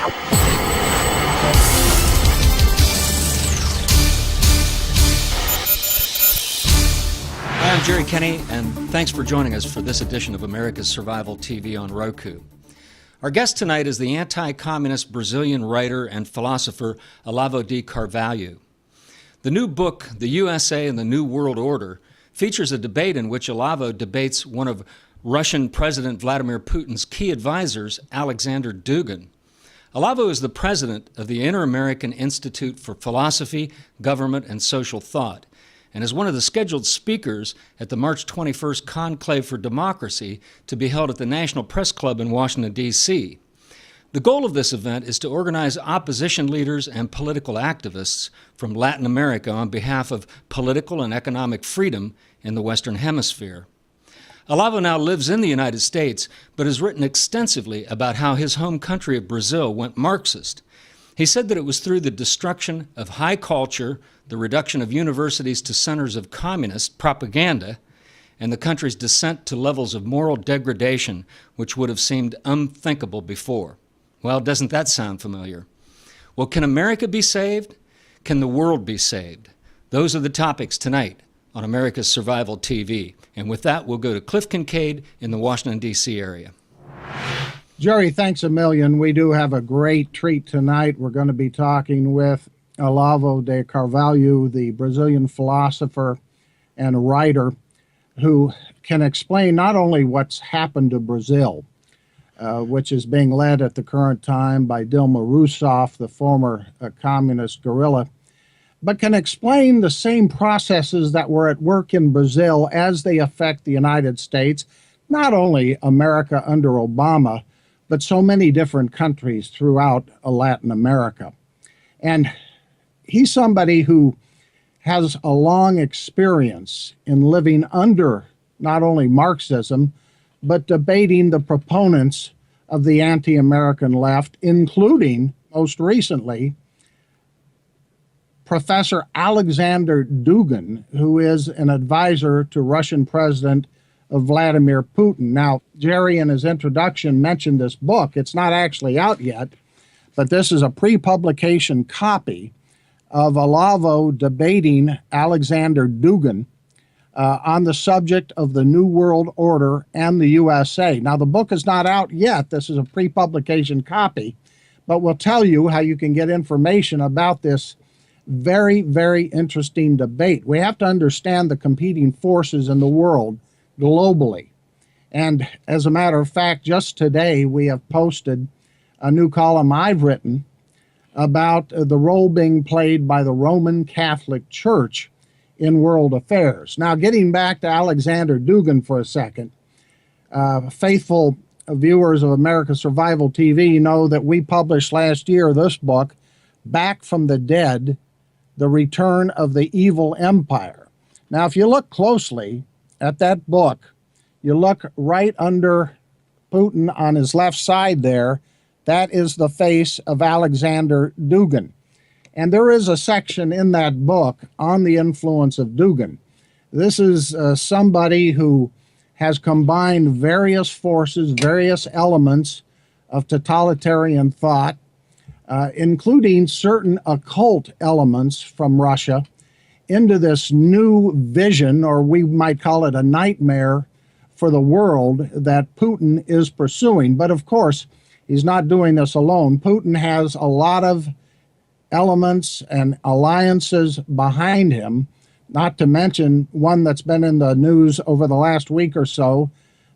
Hi, I'm Jerry Kenny, and thanks for joining us for this edition of America's Survival TV on Roku. Our guest tonight is the anti-communist Brazilian writer and philosopher Olavo de Carvalho. The new book, The USA and the New World Order, features a debate in which Olavo debates one of Russian President Vladimir Putin's key advisors, Alexander Dugin. Olavo is the president of the Inter-American Institute for Philosophy, Government, and Social Thought, and is one of the scheduled speakers at the March 21st Conclave for Democracy to be held at the National Press Club in Washington, D.C. The goal of this event is to organize opposition leaders and political activists from Latin America on behalf of political and economic freedom in the Western Hemisphere. Olavo now lives in the United States, but has written extensively about how his home country of Brazil went Marxist. He said that it was through the destruction of high culture, the reduction of universities to centers of communist propaganda, and the country's descent to levels of moral degradation which would have seemed unthinkable before. Well, doesn't that sound familiar? Well, can America be saved? Can the world be saved? Those are the topics tonight on America's Survival TV. And with that, we'll go to Cliff Kincaid in the Washington, D.C. area. Jerry, thanks a million. We do have a great treat tonight. We're going to be talking with Olavo de Carvalho, the Brazilian philosopher and writer, who can explain not only what's happened to Brazil, which is being led at the current time by Dilma Rousseff, the former communist guerrilla, but can explain the same processes that were at work in Brazil as they affect the United States, not only America under Obama, but so many different countries throughout Latin America. And he's somebody who has a long experience in living under not only Marxism, but debating the proponents of the anti-American left, including, most recently, Professor Alexander Dugin, who is an advisor to Russian President Vladimir Putin. Now, Jerry, in his introduction, mentioned this book. It's not actually out yet, but this is a pre-publication copy of Olavo debating Alexander Dugin on the subject of the New World Order and the USA. Now, the book is not out yet. This is a pre-publication copy, but we'll tell you how you can get information about this very, very interesting debate. We have to understand the competing forces in the world globally. And as a matter of fact, just today we have posted a new column I've written about the role being played by the Roman Catholic Church in world affairs. Now, getting back to Alexander Dugin for a second, faithful viewers of America's Survival TV know that we published last year this book, Back from the Dead, The Return of the Evil Empire. Now, if you look closely at that book, you look right under Putin on his left side there, that is the face of Alexander Dugin. And there is a section in that book on the influence of Dugin. This is somebody who has combined various forces, various elements of totalitarian thought, including certain occult elements from Russia, into this new vision, or we might call it a nightmare for the world that Putin is pursuing. But of course, he's not doing this alone. Putin has a lot of elements and alliances behind him, not to mention one that's been in the news over the last week or so,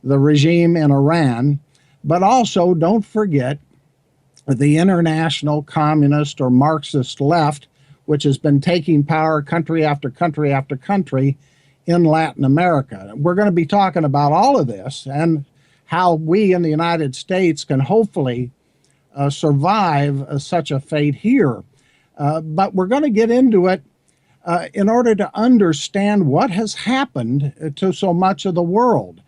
the regime in Iran. But also, don't forget the international communist or Marxist left, which has been taking power country after country after country in Latin America. We're going to be talking about all of this and how we in the United States can hopefully survive such a fate here. But we're going to get into it in order to understand what has happened to so much of the world.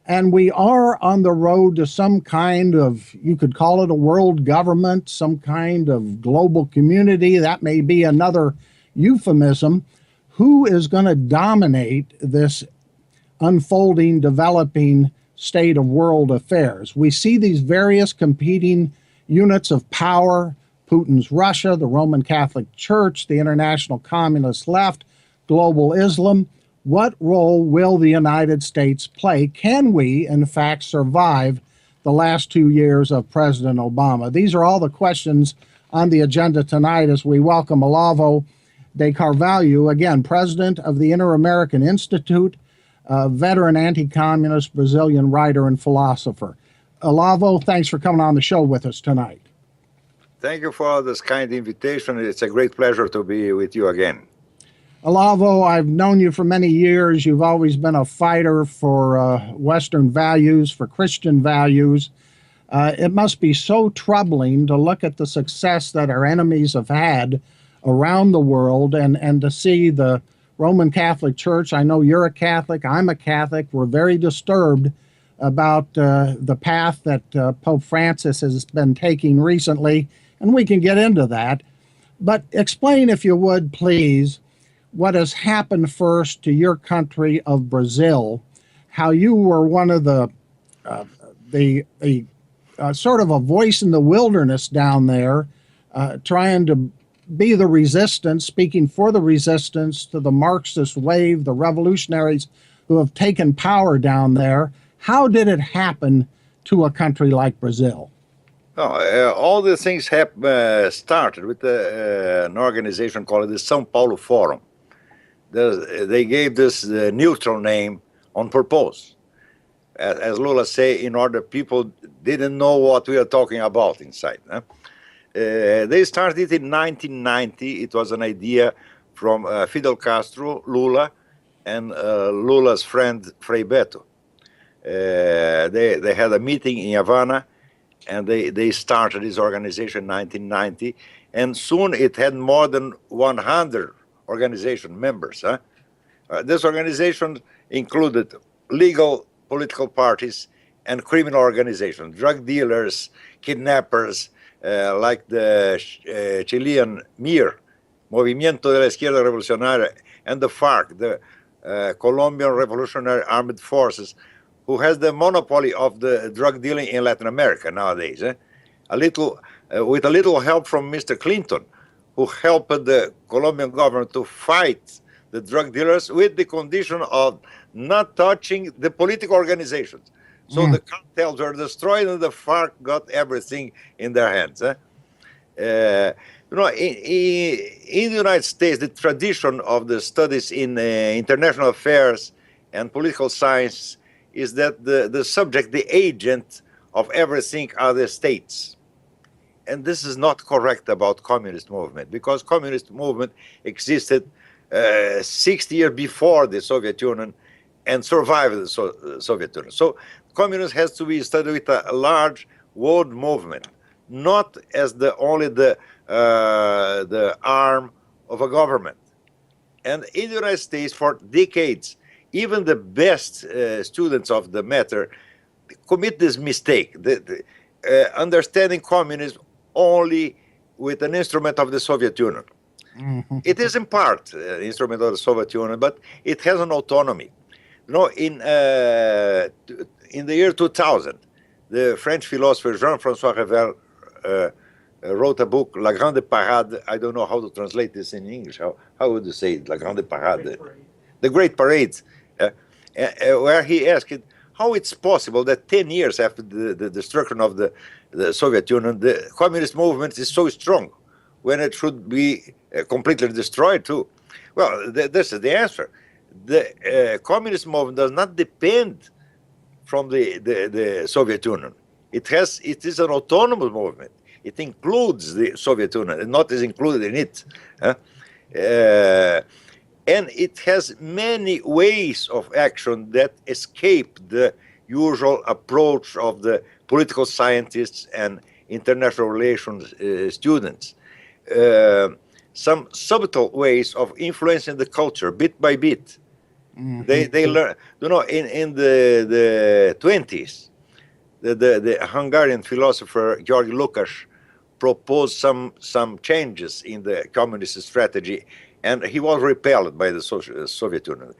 And we are on the road to some kind of, you could call it a world government, some kind of global community. That may be another euphemism. Who is going to dominate this unfolding, developing state of world affairs? We see these various competing units of power, Putin's Russia, the Roman Catholic Church, the international communist left, global Islam. What role will the United States play? Can we, in fact, survive the last 2 years of President Obama? These are all the questions on the agenda tonight as we welcome Olavo de Carvalho, again, president of the Inter-American Institute, veteran anti-communist Brazilian writer and philosopher. Olavo, thanks for coming on the show with us tonight. Thank you for this kind invitation. It's a great pleasure to be with you again. Olavo, I've known you for many years. You've always been a fighter for Western values, for Christian values. It must be so troubling to look at the success that our enemies have had around the world and to see the Roman Catholic Church. I know you're a Catholic. I'm a Catholic. We're very disturbed about the path that Pope Francis has been taking recently, and we can get into that. But explain, if you would, please, what has happened first to your country of Brazil, how you were one of the sort of a voice in the wilderness down there, trying to be the resistance, speaking for the resistance to the Marxist wave, the revolutionaries who have taken power down there. How did it happen to a country like Brazil? Oh, all the things started with an organization called the São Paulo Forum. They gave this neutral name on purpose. As Lula say, in order people didn't know what we are talking about inside. They started in 1990. It was an idea from Fidel Castro, Lula, and Lula's friend Frei Beto. They had a meeting in Havana, and they started this organization in 1990, and soon it had more than 100 organization members. This organization included legal political parties and criminal organizations, drug dealers, kidnappers, like the Chilean MIR, Movimiento de la Izquierda Revolucionaria, and the FARC, the Colombian Revolutionary Armed Forces, who has the monopoly of the drug dealing in Latin America nowadays. With a little help from Mr. Clinton, who helped the Colombian government to fight the drug dealers with the condition of not touching the political organizations. So the cartels were destroyed and the FARC got everything in their hands. In the United States, the tradition of the studies in international affairs and political science is that the subject, the agent of everything are the states. And this is not correct about communist movement, because communist movement existed 60 years before the Soviet Union and survived the Soviet Union. So communism has to be studied with a large world movement, not as only the arm of a government. And in the United States, for decades, even the best students of the matter commit this mistake, understanding communism only with an instrument of the Soviet Union. It is in part an instrument of the Soviet Union, but it has an autonomy. In the year 2000, the French philosopher Jean-François Revel wrote a book, La Grande Parade. I don't know how to translate this in English. How would you say it? La Grande Parade? The Great Parade, where he asked how it's possible that 10 years after the destruction of the Soviet Union, the communist movement is so strong when it should be completely destroyed too. Well, this is the answer. The communist movement does not depend from the Soviet Union. It is an autonomous movement. It includes the Soviet Union, and not is included in it. And it has many ways of action that escape the usual approach of the political scientists and international relations students. Some subtle ways of influencing the culture bit by bit. They learn, in the 20s, the Hungarian philosopher George Lukács proposed some changes in the communist strategy, and he was repelled by the Soviet Union.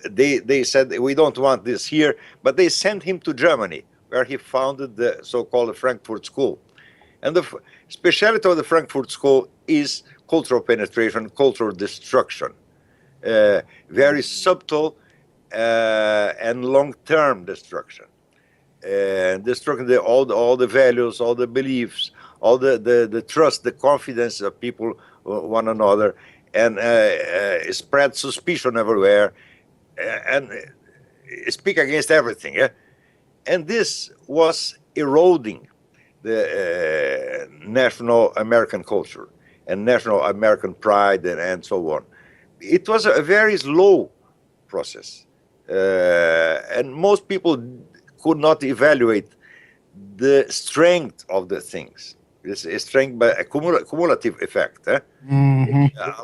They said, we don't want this here, but they sent him to Germany, where he founded the so-called Frankfurt School. And the speciality of the Frankfurt School is cultural penetration, cultural destruction, very subtle and long-term destruction, destructing all the values, all the beliefs, all the trust, the confidence of people one another, and spread suspicion everywhere, and speak against everything. Yeah? And this was eroding the national American culture and national American pride and so on. It was a very slow process, and most people could not evaluate the strength of the things. This is strength by a cumulative effect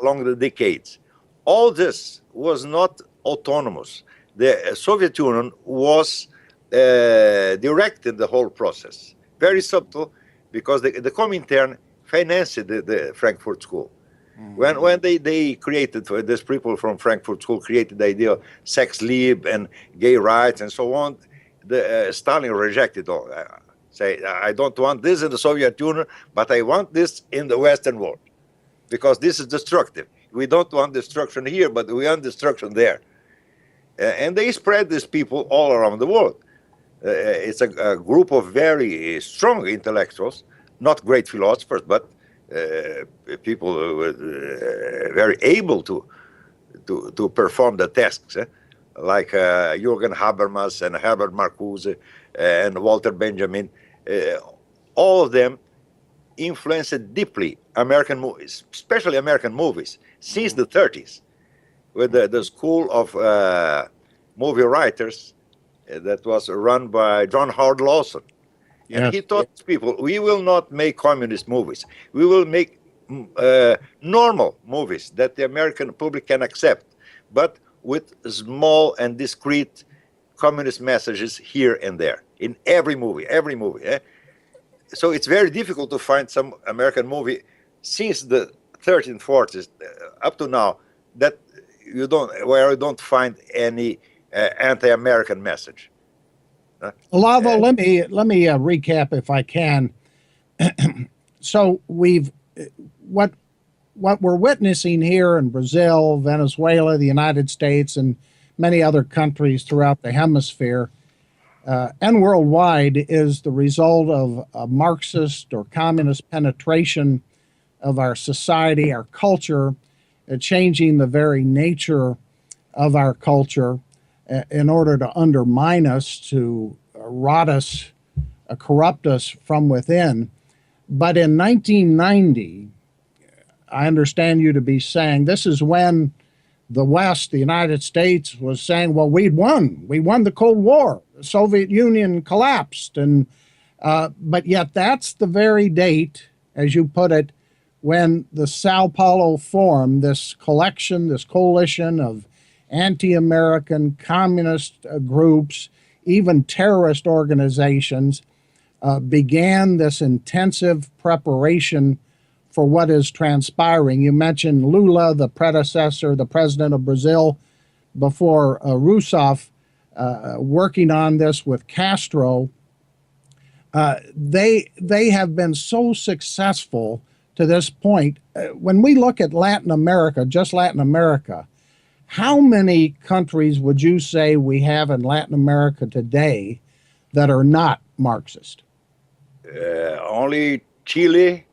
along the decades. All this was not autonomous. The Soviet Union was directing the whole process. Very subtle, because the Comintern financed the Frankfurt School. When they created, these people from Frankfurt School created the idea of sex liebe and gay rights and so on, Stalin rejected all. Say, I don't want this in the Soviet Union, but I want this in the Western world, because this is destructive. We don't want destruction here, but we want destruction there. And they spread these people all around the world. It's a group of very strong intellectuals, not great philosophers, but people very able to perform the tasks, like Jürgen Habermas and Herbert Marcuse and Walter Benjamin. All of them influenced deeply American movies, especially American movies, since the 30s, with the school of movie writers that was run by John Howard Lawson. And Yes. he taught people, we will not make communist movies. We will make normal movies that the American public can accept, but with small and discreet communist messages here and there in every movie. So it's very difficult to find some American movie since the 30s, 40s up to now that where you don't find any anti-American message. Olavo, let me recap if I can. So what we're witnessing here in Brazil, Venezuela, the United States, and many other countries throughout the hemisphere and worldwide is the result of a Marxist or communist penetration of our society, our culture, changing the very nature of our culture in order to undermine us, to rot us, corrupt us from within. But in 1990, I understand you to be saying this is when the West, the United States, was saying, well, we won the Cold War. The Soviet Union collapsed. But yet that's the very date, as you put it, when the Sao Paulo Forum, this collection, this coalition of anti-American communist groups, even terrorist organizations, began this intensive preparation for what is transpiring. You mentioned Lula, the predecessor, the president of Brazil, before Rousseff, working on this with Castro. They have been so successful to this point. When we look at Latin America, just Latin America, how many countries would you say we have in Latin America today that are not Marxist? Only Chile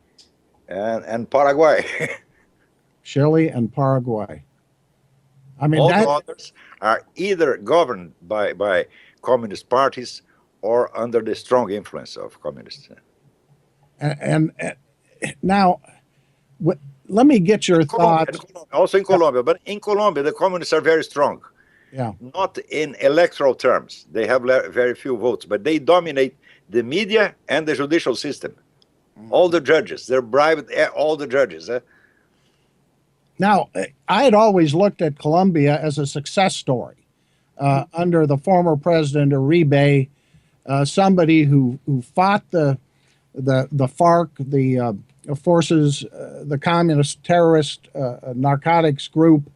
and Paraguay. Chile and Paraguay. I mean, all the others are either governed by communist parties or under the strong influence of communists. And now, let me get your thoughts. Also in Colombia, but in Colombia, the communists are very strong. Yeah. Not in electoral terms. They have very few votes, but they dominate the media and the judicial system. All the judges, they're bribed, all the judges. Now, I had always looked at Colombia as a success story. Under the former president Uribe, somebody who fought the FARC, the forces, the communist terrorist narcotics group,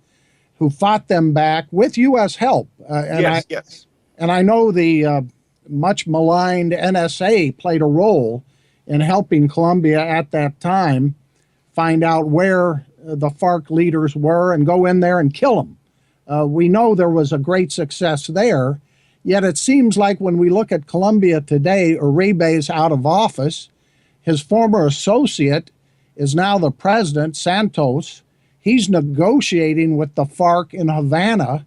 who fought them back with U.S. help. Yes. And I know the much maligned NSA played a role in helping Colombia at that time find out where the FARC leaders were and go in there and kill them. We know there was a great success there, yet it seems like when we look at Colombia today, Uribe is out of office. His former associate is now the president, Santos. He's negotiating with the FARC in Havana.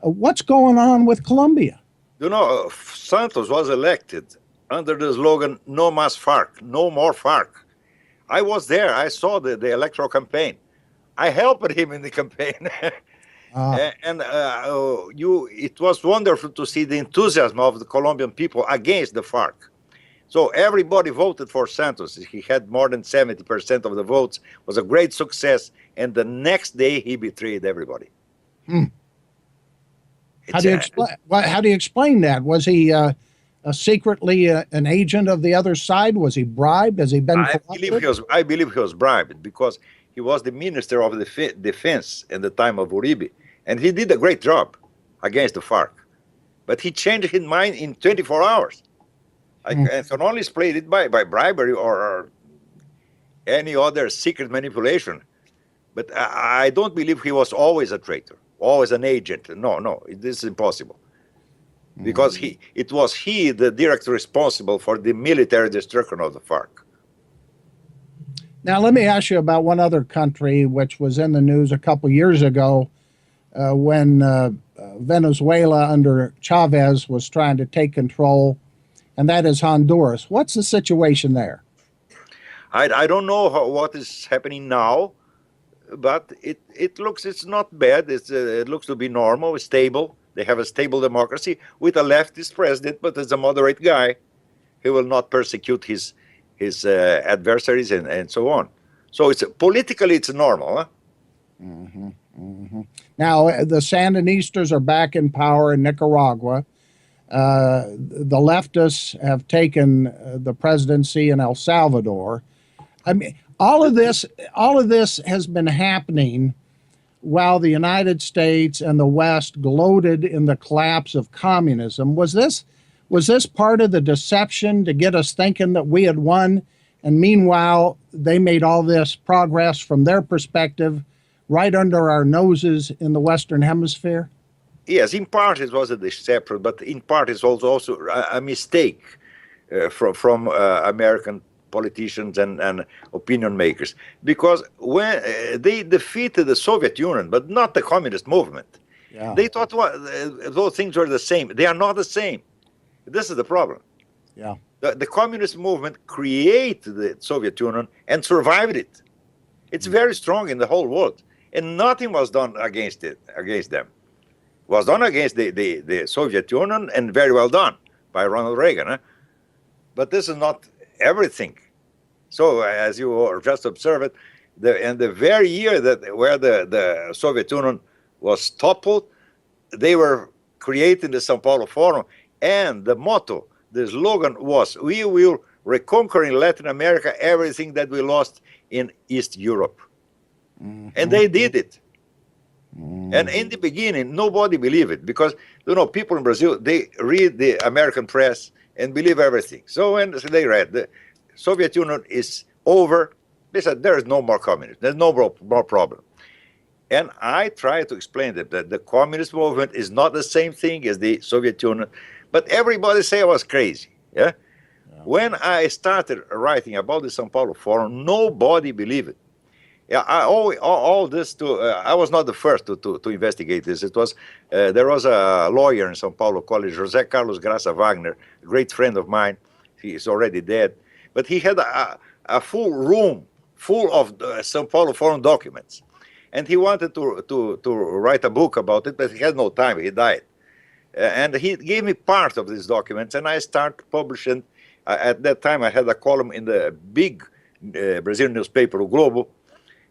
What's going on with Colombia? You know, Santos was elected under the slogan, no más FARC, no more FARC. I was there. I saw the electoral campaign. I helped him in the campaign. It was wonderful to see the enthusiasm of the Colombian people against the FARC. So everybody voted for Santos. He had more than 70% of the votes. It was a great success. And the next day, he betrayed everybody. How do you explain that? Was he secretly an agent of the other side? Was he bribed? Has he been corrupted? I believe he was bribed because he was the Minister of Defense in the time of Uribe. And he did a great job against the FARC. But he changed his mind in 24 hours. I can only explain it by bribery or any other secret manipulation. But I don't believe he was always a traitor, always an agent. No, this is impossible. Because it was he, the direct responsible for the military destruction of the FARC. Now, let me ask you about one other country which was in the news a couple years ago when Venezuela under Chavez was trying to take control, and that is Honduras. What's the situation there? I don't know what is happening now, but it's not bad. It looks to be normal, stable. They have a stable democracy with a leftist president, but as a moderate guy. He will not persecute his adversaries and so on. So politically it's normal. Huh? Now, the Sandinistas are back in power in Nicaragua. The leftists have taken the presidency in El Salvador. I mean, all of this has been happening while the United States and the West gloated in the collapse of communism. Was this part of the deception to get us thinking that we had won? And meanwhile, they made all this progress from their perspective right under our noses in the Western Hemisphere? Yes, in part it was a deception, but in part it's also a mistake from American politicians and opinion makers, because when they defeated the Soviet Union, but not the communist movement, they thought those things were the same. They are not the same. This is the problem. The communist movement created the Soviet Union and survived it. It's very strong in the whole world, and nothing was done against them. It was done against the Soviet Union, and very well done by Ronald Reagan. Huh? But this is not everything. So, as you just observed, in the very year where the Soviet Union was toppled, they were creating the Sao Paulo Forum, and the motto, the slogan was, "We will reconquer in Latin America everything that we lost in East Europe." And they did it. And in the beginning, nobody believed it, because people in Brazil, they read the American press and believe everything. So when they read the Soviet Union is over, they said there is no more communism. There's no more problem. And I try to explain that the communist movement is not the same thing as the Soviet Union, but everybody say I was crazy. Yeah. When I started writing about the Sao Paulo Forum, nobody believed it. Yeah, I was not the first to investigate this. It was there was a lawyer in São Paulo called José Carlos Graça Wagner, a great friend of mine. He is already dead, but he had a full room full of São Paulo Forum documents, and he wanted to write a book about it, but he had no time. He died, and he gave me part of these documents, and I started publishing. At that time, I had a column in the big Brazilian newspaper, O Globo.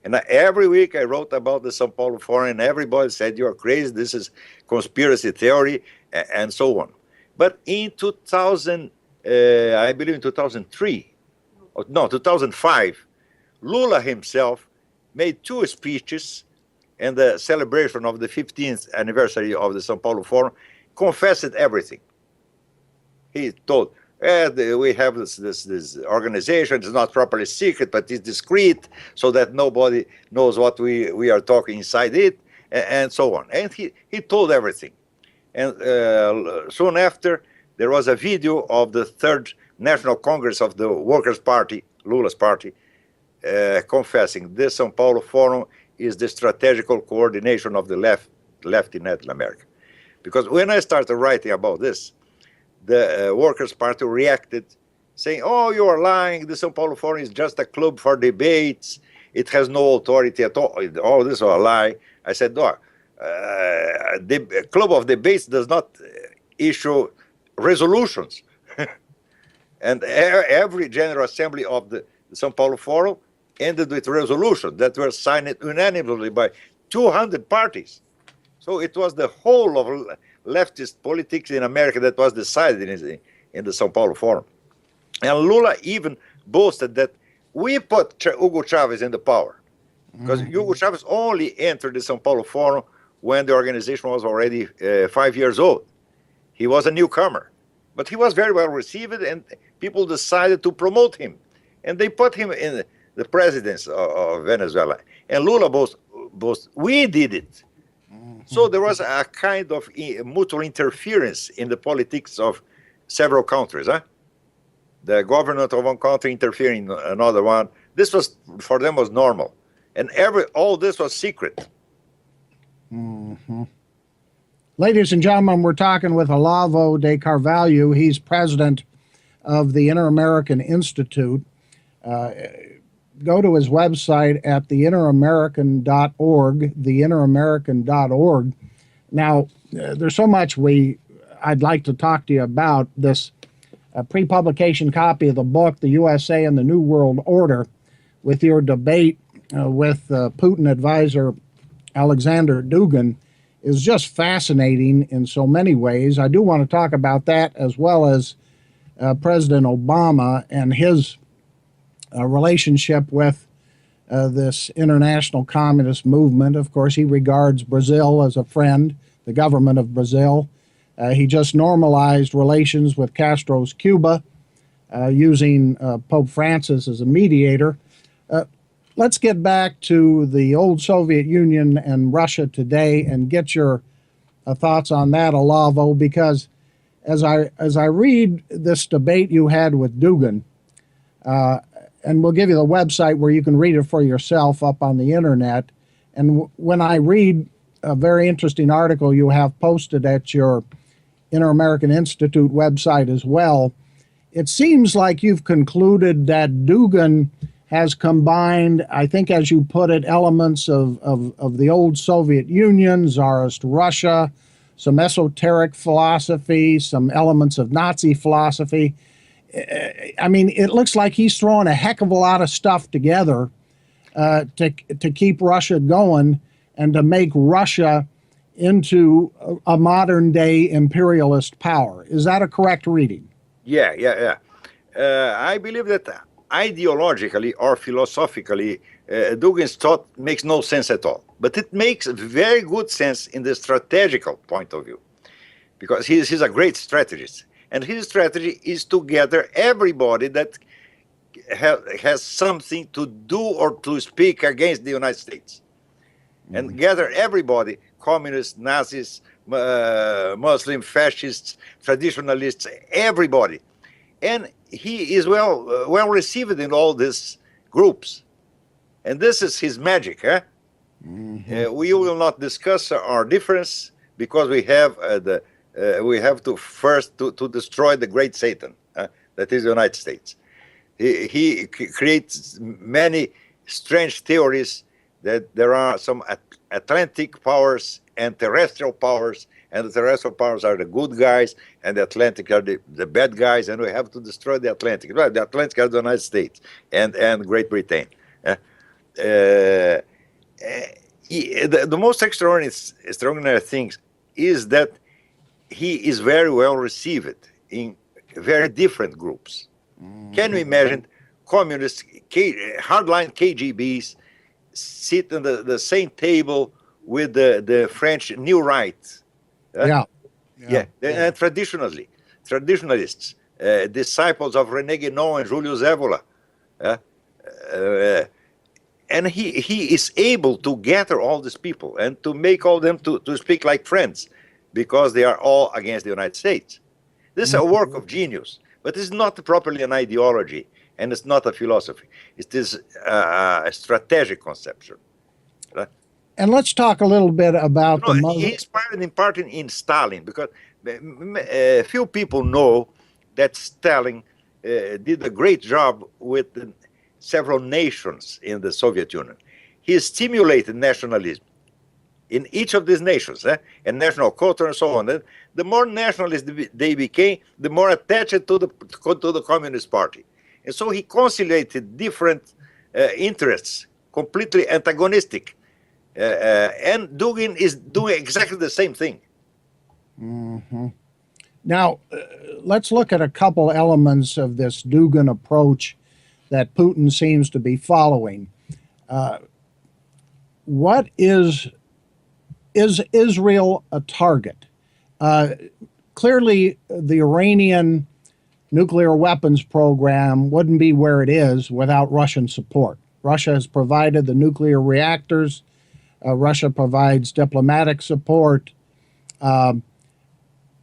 And every week I wrote about the São Paulo Forum, and everybody said, "You're crazy, this is conspiracy theory," and so on. But in 2000, I believe in 2003, no, 2005, Lula himself made 2 speeches in the celebration of the 15th anniversary of the São Paulo Forum, confessed everything. He told, We have this organization. It's not properly secret, but it's discreet, so that nobody knows what we are talking inside it, and so on. And he told everything. And soon after, there was a video of the Third National Congress of the Workers' Party, Lula's party, confessing this São Paulo Forum is the strategical coordination of the left in Latin America. Because when I started writing about this, the Workers' Party reacted, saying, "Oh, you are lying. The São Paulo Forum is just a club for debates. It has no authority at all. All this is a lie." I said, "No, the club of debates does not issue resolutions." And every General Assembly of the São Paulo Forum ended with resolutions that were signed unanimously by 200 parties. So it was the whole of leftist politics in America that was decided in the São Paulo Forum. And Lula even boasted that we put Hugo Chavez in the power, because Hugo Chavez only entered the São Paulo Forum when the organization was already 5 years old. He was a newcomer, but he was very well received, and people decided to promote him. And they put him in the presidency of Venezuela. And Lula boasted, we did it. So there was a kind of mutual interference in the politics of several countries. The government of one country interfering in another one. This was, for them, was normal. And all this was secret. Ladies and gentlemen, we're talking with Olavo de Carvalho. He's president of the Inter-American Institute. Go to his website at theinteramerican.org, theinteramerican.org. Now, there's so much I'd like to talk to you about. This pre-publication copy of the book, The USA and the New World Order, with your debate with Putin advisor Alexander Dugin, is just fascinating in so many ways. I do want to talk about that, as well as President Obama and his relationship with this international communist movement. Of course, he regards Brazil as a friend, the government of Brazil. He just normalized relations with Castro's Cuba, using Pope Francis as a mediator. Let's get back to the old Soviet Union and Russia today and get your thoughts on that, Olavo, because as I read this debate you had with Dugin, and we'll give you the website where you can read it for yourself up on the internet. And when I read a very interesting article you have posted at your Inter-American Institute website as well, it seems like you've concluded that Dugin has combined, I think as you put it, elements of the old Soviet Union, Tsarist Russia, some esoteric philosophy, some elements of Nazi philosophy. I mean, it looks like he's throwing a heck of a lot of stuff together to keep Russia going and to make Russia into a modern-day imperialist power. Is that a correct reading? Yeah. I believe that ideologically or philosophically, Dugin's thought makes no sense at all. But it makes very good sense in the strategical point of view, because he's a great strategist. And his strategy is to gather everybody that has something to do or to speak against the United States. And gather everybody, communists, Nazis, Muslim, fascists, traditionalists, everybody. And he is well received in all these groups. And this is his magic. We will not discuss our difference, because we have we have to first to destroy the great Satan, that is the United States. He creates many strange theories that there are some Atlantic powers and terrestrial powers, and the terrestrial powers are the good guys, and the Atlantic are the bad guys, and we have to destroy the Atlantic. Well, the Atlantic are the United States and Great Britain. The most extraordinary thing is that he is very well received in very different groups. Can you imagine communists, hardline KGBs, sit on the same table with the French New Right? And traditionalists, disciples of René Guénon and Julius Evola. And he is able to gather all these people and to make all them to speak like friends, because they are all against the United States. This is a work of genius, but it's not properly an ideology, and it's not a philosophy. It is a strategic conception. And let's talk a little bit about the Muslim. He inspired in part in Stalin, because few people know that Stalin did a great job with several nations in the Soviet Union. He stimulated nationalism in each of these nations, and national culture and so on. The more nationalist they became, the more attached to the Communist Party. And so he conciliated different interests, completely antagonistic. And Dugin is doing exactly the same thing. Mm-hmm. Now, let's look at a couple elements of this Dugin approach that Putin seems to be following. What is Israel a target? Clearly, the Iranian nuclear weapons program wouldn't be where it is without Russian support. Russia has provided the nuclear reactors. Russia provides diplomatic support.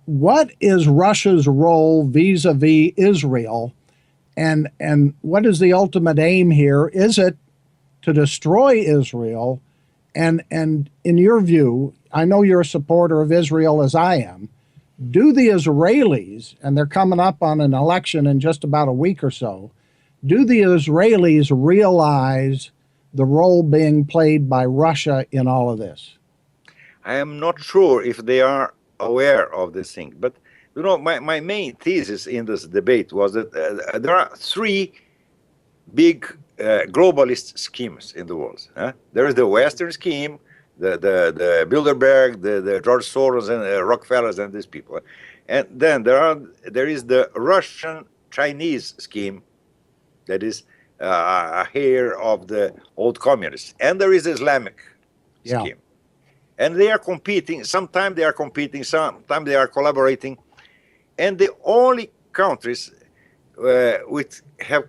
What is Russia's role vis-a-vis Israel, and what is the ultimate aim here? Is it to destroy Israel? And in your view, I know you're a supporter of Israel as I am. Do the Israelis, and they're coming up on an election in just about a week or so, do the Israelis realize the role being played by Russia in all of this? I am not sure if they are aware of this thing, but my main thesis in this debate was that there are three big globalist schemes in the world. There is the Western scheme, the Bilderberg, the George Soros and Rockefellers and these people, and then there is the Russian-Chinese scheme, that is a heir of the old communists, and there is the Islamic scheme, and they are competing. Sometimes they are competing, sometimes they are collaborating, and the only countries which have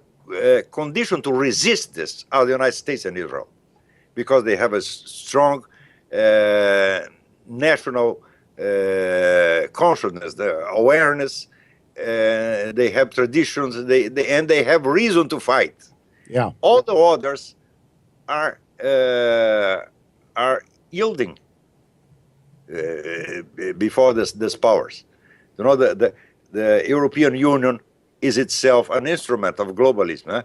condition to resist this are the United States and Israel, because they have a strong national consciousness, the awareness, they have traditions, and they have reason to fight. Yeah. All the others are yielding before this powers. The European Union is itself an instrument of globalism,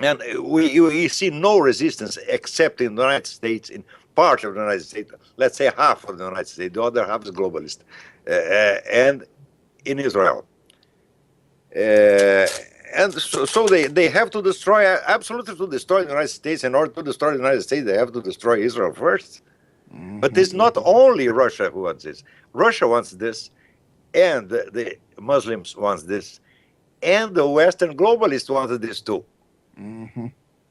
and we see no resistance except in the United States, in part of the United States, let's say half of the United States, the other half is globalist, and in Israel. And so they have to destroy, absolutely to destroy the United States. In order to destroy the United States, they have to destroy Israel first. Mm-hmm. But it's not only Russia who wants this. Russia wants this, and the Muslims want this, and the Western globalists want this too. Mm-hmm.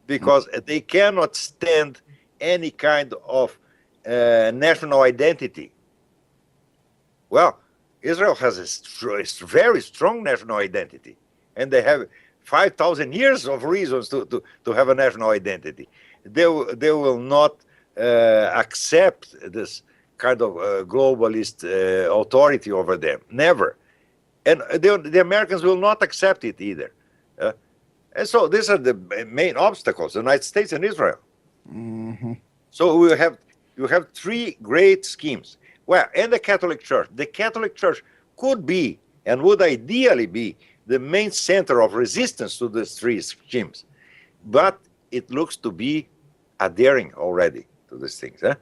Because they cannot stand any kind of national identity. Well, Israel has a very strong national identity, and they have 5,000 years of reasons to have a national identity. They will not accept this kind of globalist authority over them, never. And the Americans will not accept it either. And so these are the main obstacles, the United States and Israel. Mm-hmm. So you have three great schemes. Well, and the Catholic Church. The Catholic Church could be and would ideally be the main center of resistance to these three schemes. But it looks to be adhering already to these things. Yes,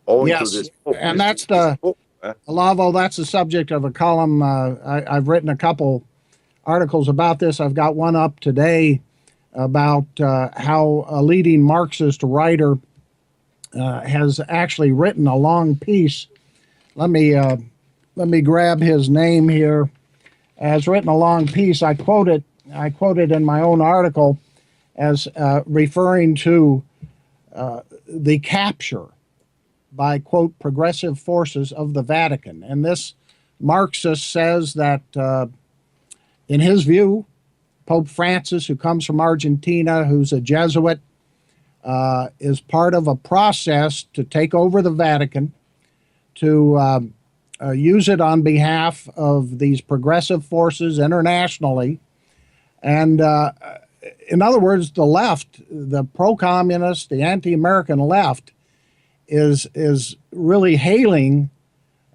to this and that's Olavo, that's the subject of a column. I've written a couple articles about this. I've got one up today about how a leading Marxist writer has actually written a long piece. Let me grab his name here. Has written a long piece. I quote it in my own article as referring to the capture by, quote, progressive forces of the Vatican. And this Marxist says that, in his view, Pope Francis, who comes from Argentina, who's a Jesuit, is part of a process to take over the Vatican, to use it on behalf of these progressive forces internationally. And in other words, the left, the pro-communist, the anti-American left, is really hailing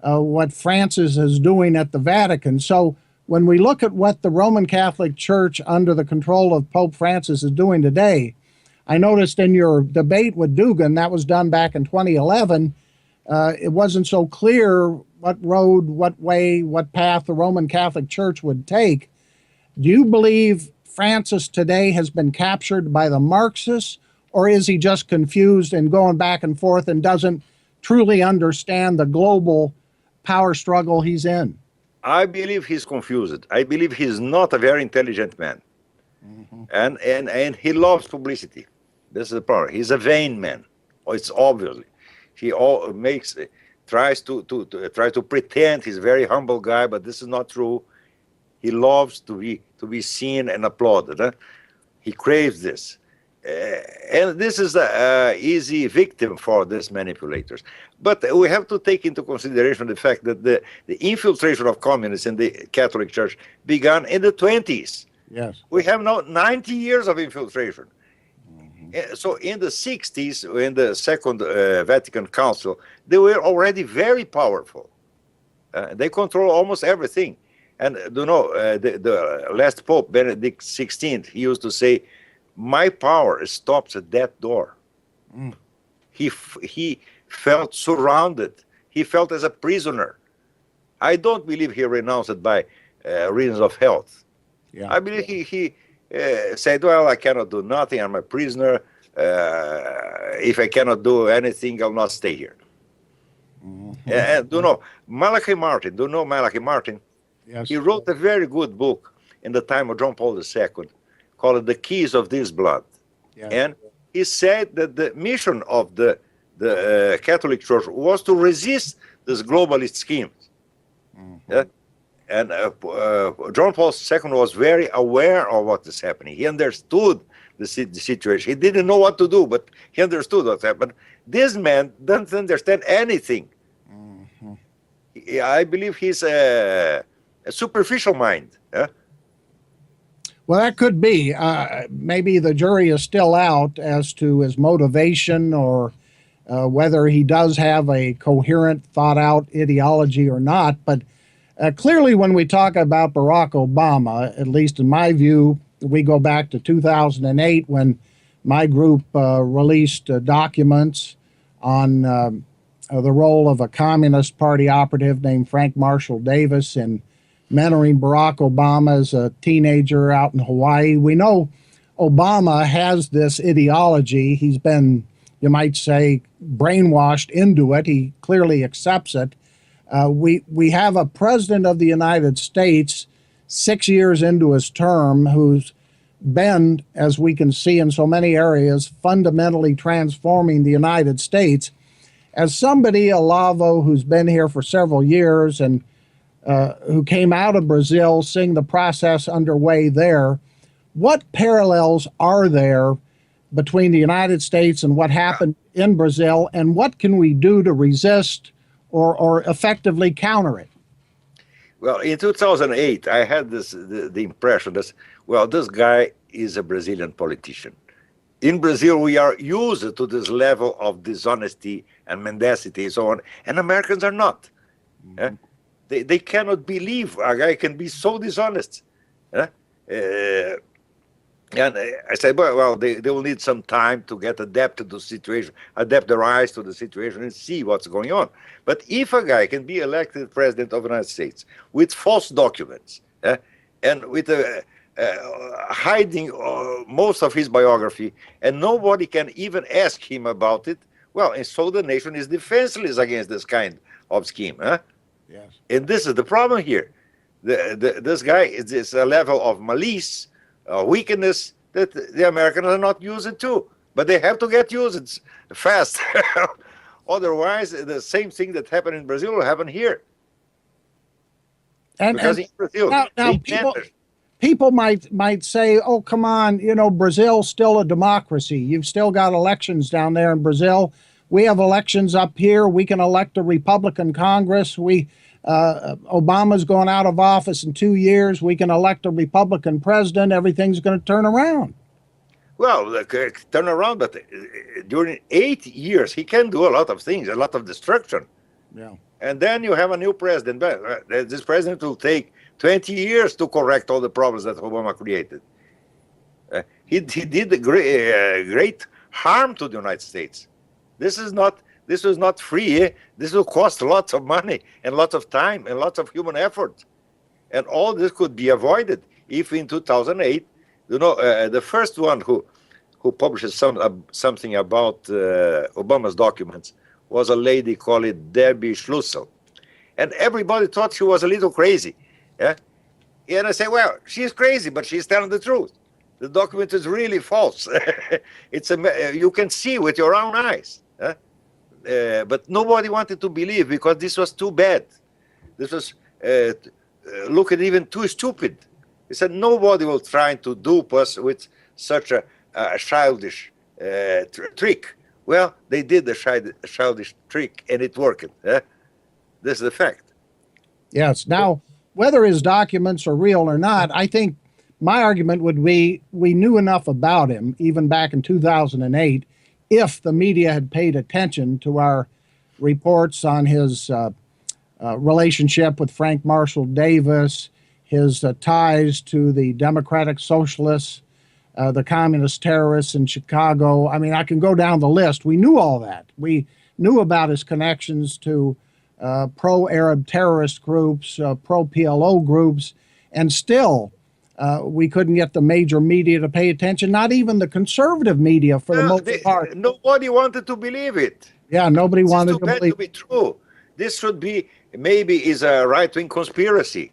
what Francis is doing at the Vatican. So when we look at what the Roman Catholic Church under the control of Pope Francis is doing today, I noticed in your debate with Dugan, that was done back in 2011, it wasn't so clear what road, what way, what path the Roman Catholic Church would take. Do you believe Francis today has been captured by the Marxists, or is he just confused and going back and forth and doesn't truly understand the global power struggle he's in? I believe he's confused. I believe he's not a very intelligent man. And he loves publicity. This is the problem. He's a vain man. It's obviously. He tries to pretend he's a very humble guy, but this is not true. He loves to be seen and applauded. He craves this. And this is an easy victim for these manipulators. But we have to take into consideration the fact that the infiltration of communists in the Catholic Church began in the 20s. Yes. We have now 90 years of infiltration. So in the 60s, in the Second Vatican Council, they were already very powerful. They control almost everything. And the last Pope, Benedict XVI, he used to say, "My power stops at that door." He felt surrounded. He felt as a prisoner. I don't believe he renounced it by reasons of health. Yeah. I believe he said, "Well, I cannot do nothing. I'm a prisoner. If I cannot do anything, I'll not stay here." And Malachi Martin? Do you know Malachi Martin? Yes. He wrote a very good book in the time of John Paul II called "The Keys of This Blood." Yes. And he said that the mission of the Catholic Church was to resist this globalist schemes. And John Paul II was very aware of what is happening. He understood the situation. He didn't know what to do, but he understood what happened. This man doesn't understand anything. I believe he's a superficial mind. Well, that could be. Maybe the jury is still out as to his motivation or whether he does have a coherent, thought-out ideology or not. But clearly, when we talk about Barack Obama, at least in my view, we go back to 2008 when my group released documents on the role of a Communist Party operative named Frank Marshall Davis in mentoring Barack Obama as a teenager out in Hawaii. We know Obama has this ideology. He's been, you might say, brainwashed into it. He clearly accepts it. We have a president of the United States 6 years into his term who's been, as we can see in so many areas, fundamentally transforming the United States. As somebody, Olavo, who's been here for several years and who came out of Brazil, seeing the process underway there, what parallels are there between the United States and what happened in Brazil, and what can we do to resist or effectively counter it? Well, in 2008, I had the impression that, well, this guy is a Brazilian politician. In Brazil, we are used to this level of dishonesty and mendacity and so on, and Americans are not. They cannot believe a guy can be so dishonest. And I said, well, they will need some time to get adapted to the situation, adapt their eyes to the situation and see what's going on. But if a guy can be elected president of the United States with false documents and with hiding most of his biography, and nobody can even ask him about it, well, and so the nation is defenseless against this kind of scheme. Yes. And this is the problem here. This guy is a level of malice, weakness that the Americans are not used to, but they have to get used fast. Otherwise, the same thing that happened in Brazil will happen here. because in Brazil, now they people managed. people might say, "Oh, come on, Brazil's still a democracy. You've still got elections down there in Brazil. We have elections up here. We can elect a Republican Congress. Obama's going out of office in 2 years. We can elect a Republican president. Everything's going to turn around." Well, turn around, but during 8 years, he can do a lot of things, a lot of destruction. Yeah. And then you have a new president. But this president will take 20 years to correct all the problems that Obama created. He did a great harm to the United States. This was not free. This will cost lots of money and lots of time and lots of human effort. And all this could be avoided if in 2008, the first one who published something about Obama's documents was a lady called Debbie Schlussel. And everybody thought she was a little crazy. Yeah? And I say, well, she's crazy, but she's telling the truth. The document is really false. You can see with your own eyes. But nobody wanted to believe because this was too bad. This was looking even too stupid. He said nobody will try to dupe us with such a childish trick. Well, they did the childish trick and it worked. This is the fact. Yes. Now, whether his documents are real or not, I think my argument would be we knew enough about him, even back in 2008, if the media had paid attention to our reports on his relationship with Frank Marshall Davis, his ties to the Democratic Socialists, the communist terrorists in Chicago. I mean, I can go down the list. We knew all that. We knew about his connections to pro-Arab terrorist groups, pro-PLO groups, and still we couldn't get the major media to pay attention, not even the conservative media for the most part. Nobody wanted to believe it. Yeah, nobody wanted to believe it. To be true. This should be, maybe is a right-wing conspiracy.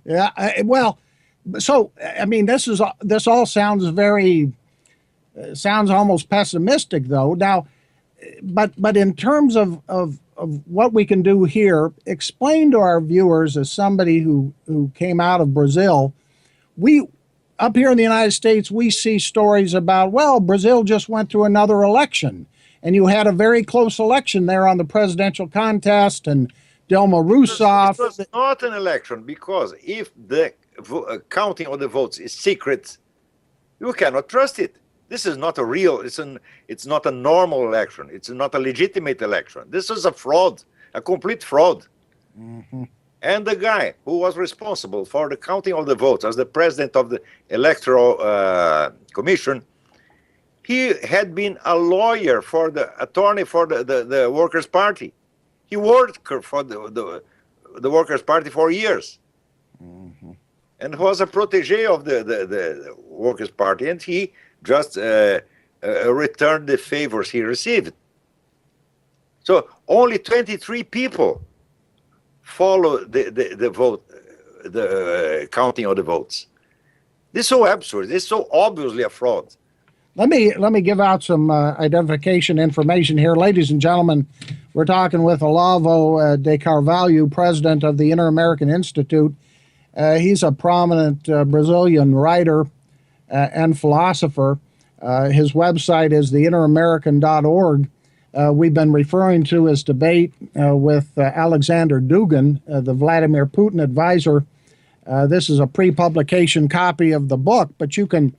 Yeah, well, so I mean, this all sounds sounds almost pessimistic, though. Now, but in terms of what we can do here, explain to our viewers, as somebody who came out of Brazil, we up here in the United States, we see stories about, well, Brazil just went through another election, and you had a very close election there on the presidential contest, and Dilma Rousseff. It was not an election, because if the counting of the votes is secret, you cannot trust it. This is not a real, it's not a normal election. It's not a legitimate election. This is a fraud, a complete fraud. Mm-hmm. And the guy who was responsible for the counting of the votes as the president of the Electoral Commission, he had been a lawyer for the attorney for the Workers' Party. He worked for the Workers' Party for years. Mm-hmm. And was a protege of the Workers' Party, and he just returned the favors he received. So only 23 people follow the vote, the counting of the votes. This is so absurd. This is so obviously a fraud. Let me give out some identification information here. Ladies and gentlemen, we're talking with Olavo de Carvalho, president of the Inter-American Institute. He's a prominent Brazilian writer and philosopher. His website is theinteramerican.org. We've been referring to his debate with Alexander Dugin, the Vladimir Putin advisor. This is a pre-publication copy of the book, but you can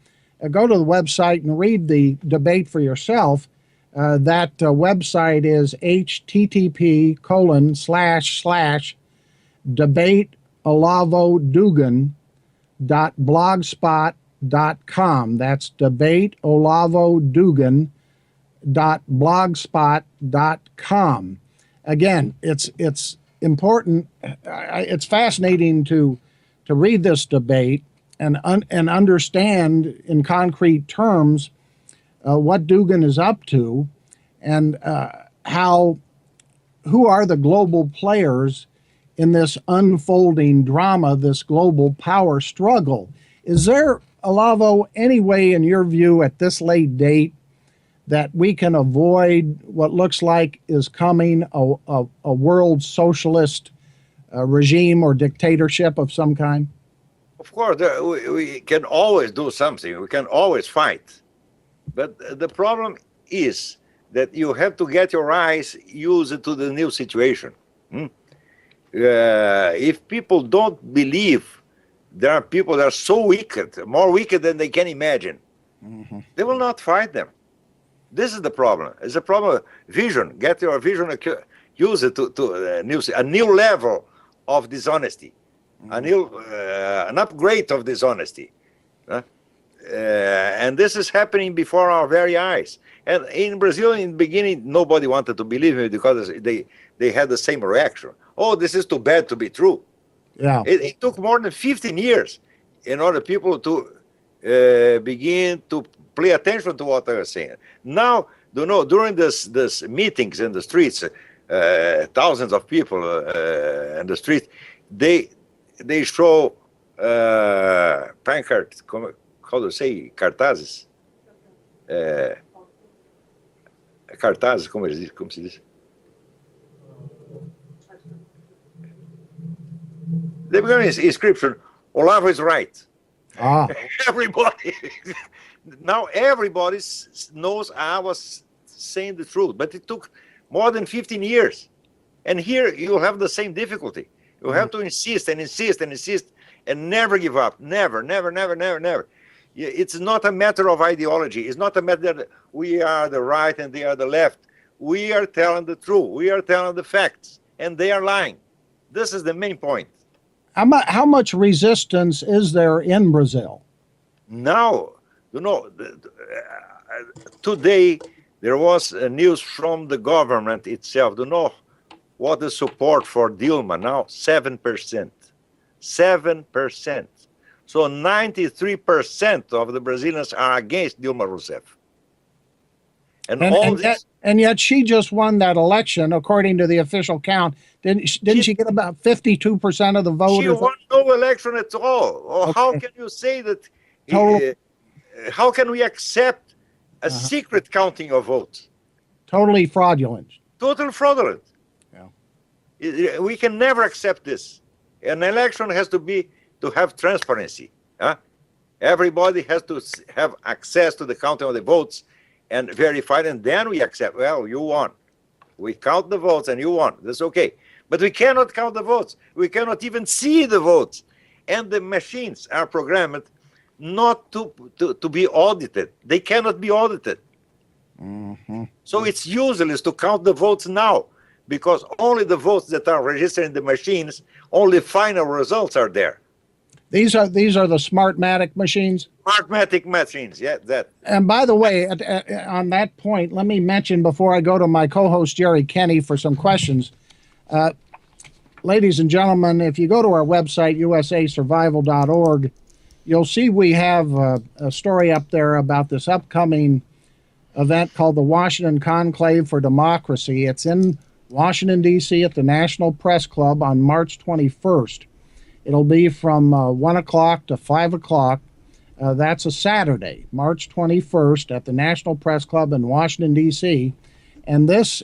go to the website and read the debate for yourself. That website is http://debateolavodugan.blogspot.com. That's debateolavodugan.blogspot.com. Again, it's important. It's fascinating to read this debate and understand in concrete terms what Dugin is up to, and who are the global players in this unfolding drama, this global power struggle. Is there, Olavo, any way, in your view, at this late date, that we can avoid what looks like is coming, a world socialist regime or dictatorship of some kind? Of course, we can always do something. We can always fight. But the problem is that you have to get your eyes used to the new situation. If people don't believe, there are people that are so wicked, more wicked than they can imagine, they will not fight them. This is the problem. It's a problem of vision. Get your vision, use it to a new level of dishonesty, an upgrade of dishonesty. And this is happening before our very eyes. And in Brazil, in the beginning, nobody wanted to believe me because they had the same reaction. Oh, this is too bad to be true. Yeah. It took more than 15 years in order people to begin to pay attention to what I was saying. Now, during this meetings in the streets, thousands of people in the street, they show pancards, how do you say, cartazes? Cartazes, como se diz? They become inscription, Olavo is right. Everybody, now everybody knows I was saying the truth, but it took more than 15 years. And here you have the same difficulty. You have to insist and insist and insist and never give up. Never, never, never, never, never. It's not a matter of ideology. It's not a matter that we are the right and they are the left. We are telling the truth. We are telling the facts, and they are lying. This is the main point. How much resistance is there in Brazil? Now, today there was news from the government itself. What the support for Dilma now? 7%. 7%. So 93% of the Brazilians are against Dilma Rousseff. And yet she just won that election, according to the official count. Didn't she get about 52% of the vote? She won no election at all. Okay. How can you say that? How can we accept a secret counting of votes? Totally fraudulent. Totally fraudulent. Yeah. We can never accept this. An election has to have transparency. Everybody has to have access to the counting of the votes and verify it, and then we accept, well, you won. We count the votes and you won. That's okay. But we cannot count the votes. We cannot even see the votes. And the machines are programmed not to be audited. They cannot be audited. So it's useless to count the votes now, because only the votes that are registered in the machines, only final results are there. These are the Smartmatic machines? Smartmatic machines, yeah, that. And by the way, on that point, let me mention before I go to my co-host Jerry Kenny for some questions. Ladies and gentlemen, if you go to our website, usasurvival.org, you'll see we have a story up there about this upcoming event called the Washington Conclave for Democracy. It's in Washington, D.C. at the National Press Club on March 21st. It'll be from 1 o'clock to 5 o'clock. That's a Saturday, March 21st at the National Press Club in Washington, D.C. And this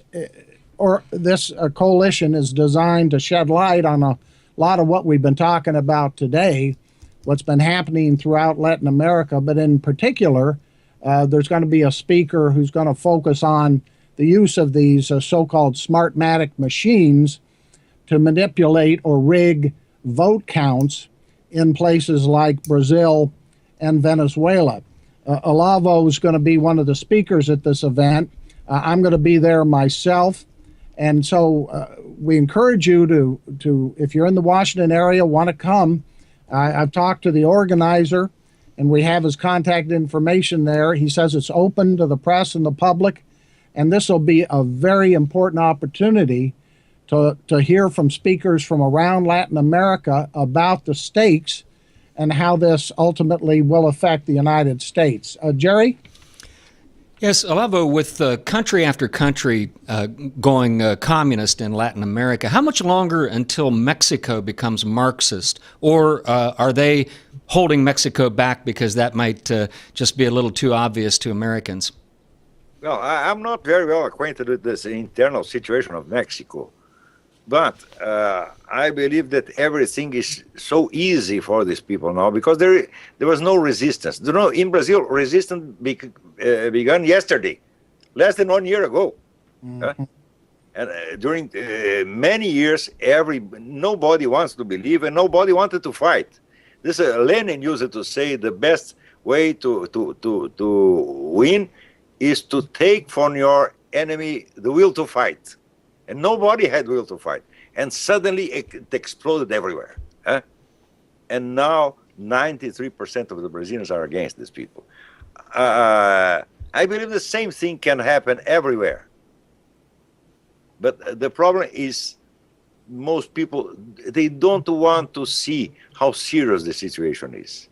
coalition is designed to shed light on a lot of what we've been talking about today, what's been happening throughout Latin America. But in particular, there's going to be a speaker who's going to focus on the use of these so-called Smartmatic machines to manipulate or rig vote counts in places like Brazil and Venezuela. Olavo is going to be one of the speakers at this event. I'm going to be there myself. And so we encourage you to, if you're in the Washington area, want to come. I've talked to the organizer, and we have his contact information there. He says it's open to the press and the public, and this will be a very important opportunity to hear from speakers from around Latin America about the stakes and how this ultimately will affect the United States. Jerry? Yes, Olavo, with country after country going communist in Latin America, how much longer until Mexico becomes Marxist? Or are they holding Mexico back because that might just be a little too obvious to Americans? Well, I'm not very well acquainted with this internal situation of Mexico, but I believe that everything is so easy for these people now because there was no resistance. You know, in Brazil, resistance began yesterday, less than 1 year ago. Mhm. And during many years, nobody wants to believe and nobody wanted to fight. This Lenin used it to say the best way to win is to take from your enemy the will to fight. And nobody had will to fight. And suddenly it exploded everywhere. Huh? And now 93% of the Brazilians are against these people. I believe the same thing can happen everywhere. But the problem is most people, they don't want to see how serious the situation is.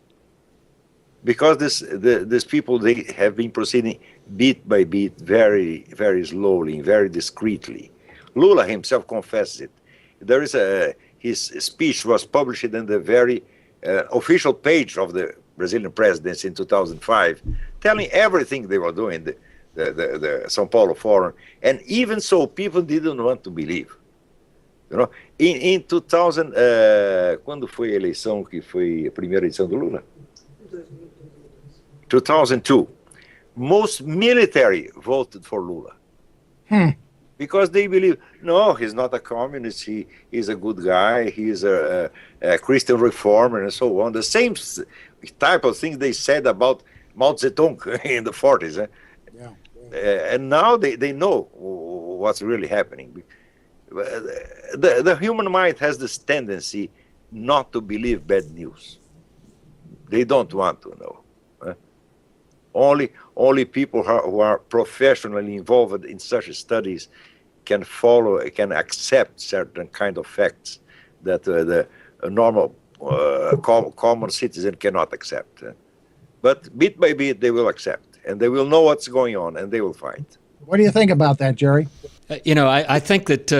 Because these people, they have been proceeding bit by bit, very, very slowly, very discreetly. Lula himself confesses it. There is his speech was published in the very official page of the Brazilian presidency in 2005, telling everything they were doing, the São Paulo Forum. And even so, people didn't want to believe. You know, in 2000, quando foi a eleição que foi a primeira eleição do Lula? 2002. Most military voted for Lula. Because they believe, no, he's not a communist, he is a good guy, he is a Christian reformer and so on. The same type of things they said about Mao Zedong in the 40s. And now they know what's really happening. The human mind has this tendency not to believe bad news. They don't want to know. Only people who are professionally involved in such studies can can accept certain kind of facts that the normal common citizen cannot accept. But bit by bit they will accept, and they will know what's going on, and they will fight. What do you think about that, Jerry? I think that,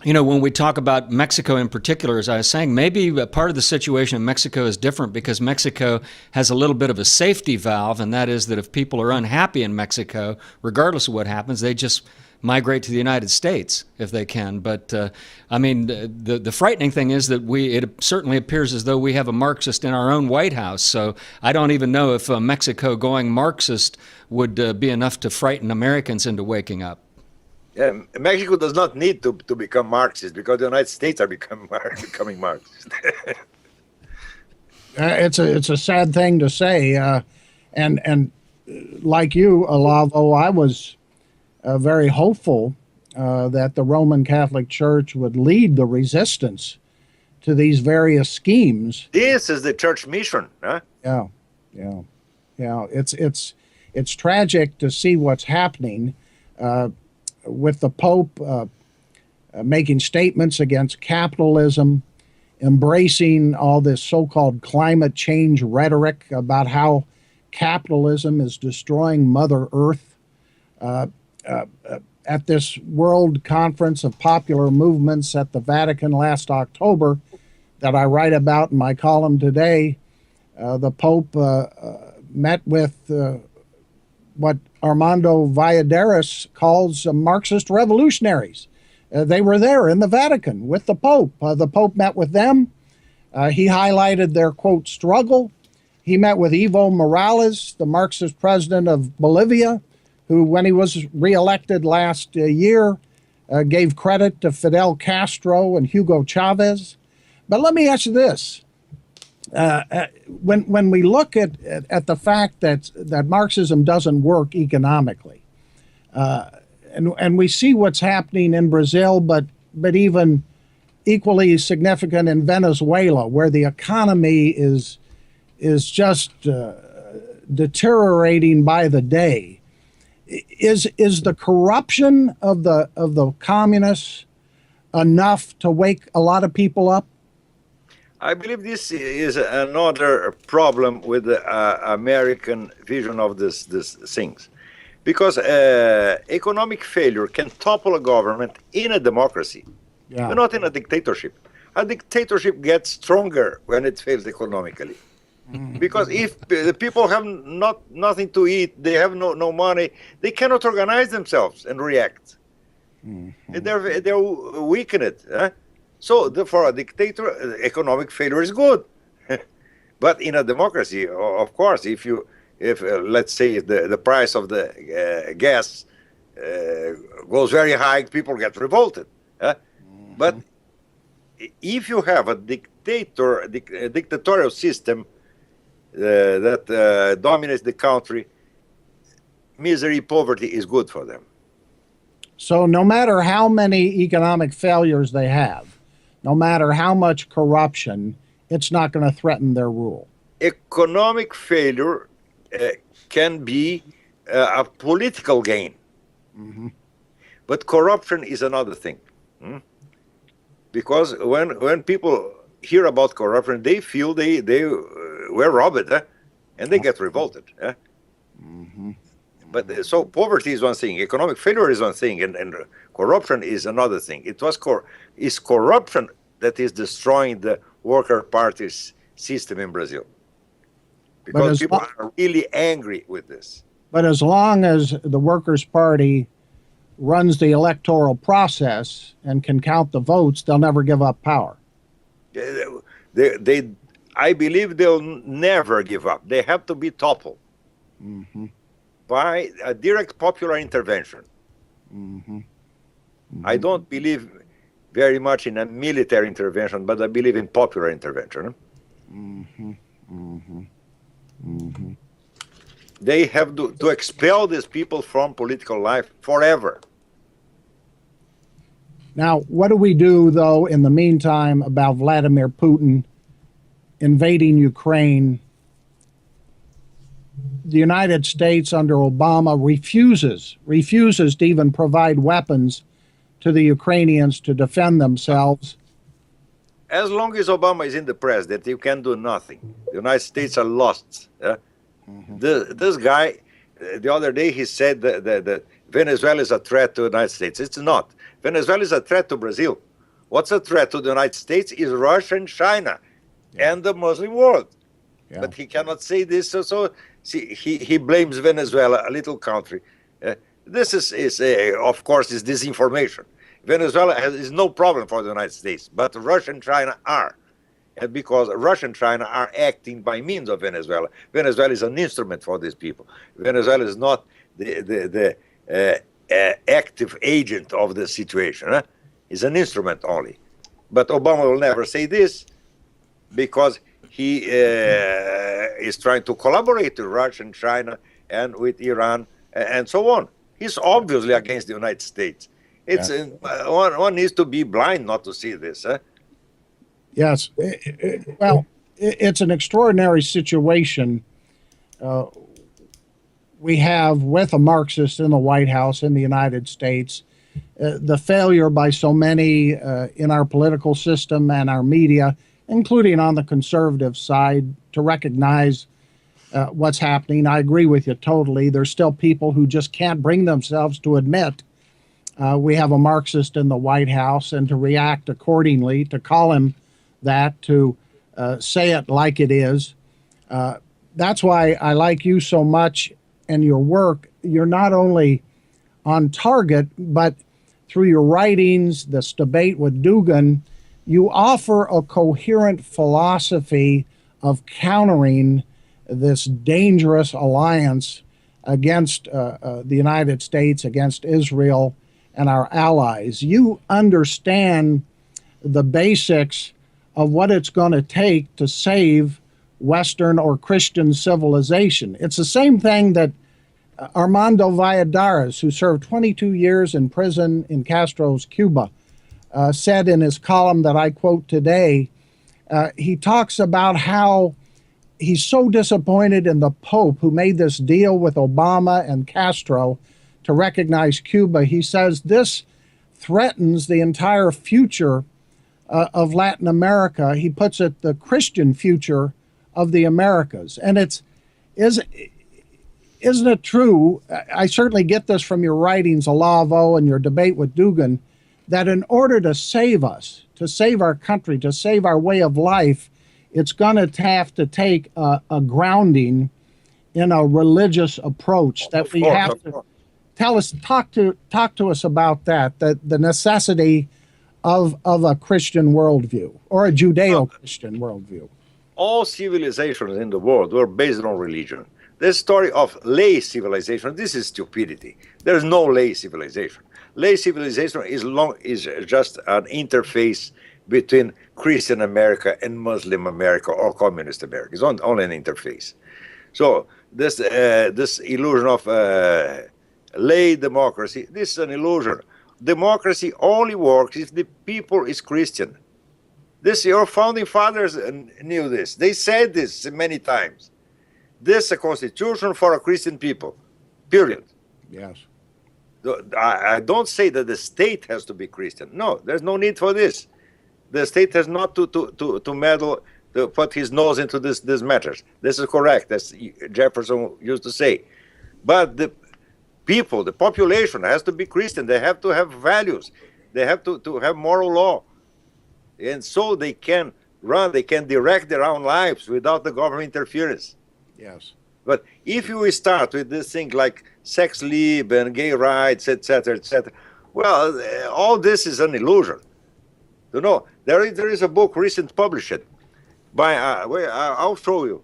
when we talk about Mexico in particular, as I was saying, maybe part of the situation in Mexico is different because Mexico has a little bit of a safety valve, and that is that if people are unhappy in Mexico, regardless of what happens, they just migrate to the United States if they can. But the frightening thing is that it certainly appears as though we have a Marxist in our own White House. So I don't even know if Mexico going Marxist would be enough to frighten Americans into waking up. Yeah, Mexico does not need to become Marxist because the United States are becoming Marxist. It's a sad thing to say, and like you, Olavo, I was very hopeful that the Roman Catholic Church would lead the resistance to these various schemes. This is the church mission, huh? Yeah. It's tragic to see what's happening with the Pope making statements against capitalism, embracing all this so-called climate change rhetoric about how capitalism is destroying Mother Earth. At this World Conference of Popular Movements at the Vatican last October that I write about in my column today, the Pope met with what Armando Valladares calls Marxist revolutionaries. They were there in the Vatican with the Pope. The Pope met with them. He highlighted their, quote, struggle. He met with Evo Morales, the Marxist president of Bolivia, who, when he was reelected last year, gave credit to Fidel Castro and Hugo Chavez. But let me ask you this. When we look at the fact that Marxism doesn't work economically, and we see what's happening in Brazil, but even equally significant in Venezuela, where the economy is just deteriorating by the day, is the corruption of the communists enough to wake a lot of people up? I believe this is another problem with the American vision of these things. Because economic failure can topple a government in a democracy, not in a dictatorship. A dictatorship gets stronger when it fails economically. Because if the people have nothing to eat, they have no money, they cannot organize themselves and react. They're weakened. Huh? So for a dictator, economic failure is good. But in a democracy, of course, if let's say the price of the gas goes very high, people get revolted. Huh? But if you have a dictatorial system that dominates the country, misery, poverty is good for them. So no matter how many economic failures they have, no matter how much corruption, it's not going to threaten their rule. Economic failure can be a political gain. But corruption is another thing. Because when people hear about corruption, they feel they were robbed, and they get revolted. But so poverty is one thing, economic failure is one thing, and corruption is another thing. It's corruption that is destroying the Worker Party's system in Brazil. Because people are really angry with this. But as long as the Workers' Party runs the electoral process and can count the votes, they'll never give up power. I believe they'll never give up. They have to be toppled by a direct popular intervention. I don't believe very much in a military intervention, but I believe in popular intervention. They have to expel these people from political life forever. Now, what do we do, though, in the meantime about Vladimir Putin invading Ukraine? The United States under Obama refuses to even provide weapons to the Ukrainians to defend themselves. As long as Obama is in the president, you can do nothing. The United States are lost. This guy, the other day, he said that Venezuela is a threat to the United States. It's not. Venezuela is a threat to Brazil. What's a threat to the United States is Russia and China and the Muslim world. But he cannot say this. So see, he blames Venezuela, a little country. This is of course, is disinformation. Venezuela is no problem for the United States, but Russia and China are. And because Russia and China are acting by means of Venezuela. Venezuela is an instrument for these people. Venezuela is not the active agent of the situation. It's an instrument only. But Obama will never say this because he is trying to collaborate with Russia and China and with Iran and so on. He's obviously against the United States. It's one needs to be blind not to see this. Yes. Well, it's an extraordinary situation we have with a Marxist in the White House in the United States. The failure by so many in our political system and our media, including on the conservative side, to recognize what's happening. I agree with you totally. There's still people who just can't bring themselves to admit we have a Marxist in the White House and to react accordingly, to call him that, to say it like it is. That's why I like you so much and your work. You're not only on target, but through your writings, this debate with Dugin, you offer a coherent philosophy of countering this dangerous alliance against the United States, against Israel and our allies. You understand the basics of what it's going to take to save Western or Christian civilization. It's the same thing that Armando Valladares, who served 22 years in prison in Castro's Cuba, said in his column that I quote today. He talks about how he's so disappointed in the Pope who made this deal with Obama and Castro to recognize Cuba. He says this threatens the entire future of Latin America. He puts it the Christian future of the Americas. And isn't it true, I certainly get this from your writings, Olavo, and your debate with Dugin, that in order to save us, to save our country, to save our way of life, it's going to have to take a grounding in a religious approach that we have to talk to us about that, the necessity of a Christian worldview or a Judeo-Christian worldview. All civilizations in the world were based on religion. The story of lay civilization, this is stupidity. There's no lay civilization. Lay civilization is just an interface between Christian America and Muslim America or Communist America. It's only an interface. So this illusion of lay democracy, this is an illusion. Democracy only works if the people is Christian. Your founding fathers knew this. They said this many times. This is a constitution for a Christian people, period. Yes. I don't say that the state has to be Christian. No, there's no need for this. The state has not to meddle, to put his nose into these matters. This is correct, as Jefferson used to say. But the people, the population has to be Christian. They have to have values. They have to have moral law. And so they can direct their own lives without the government interference. Yes. But if you start with this thing like sex lib and gay rights, etc., well, all this is an illusion. You know, there is a book recently published by, I'll show you.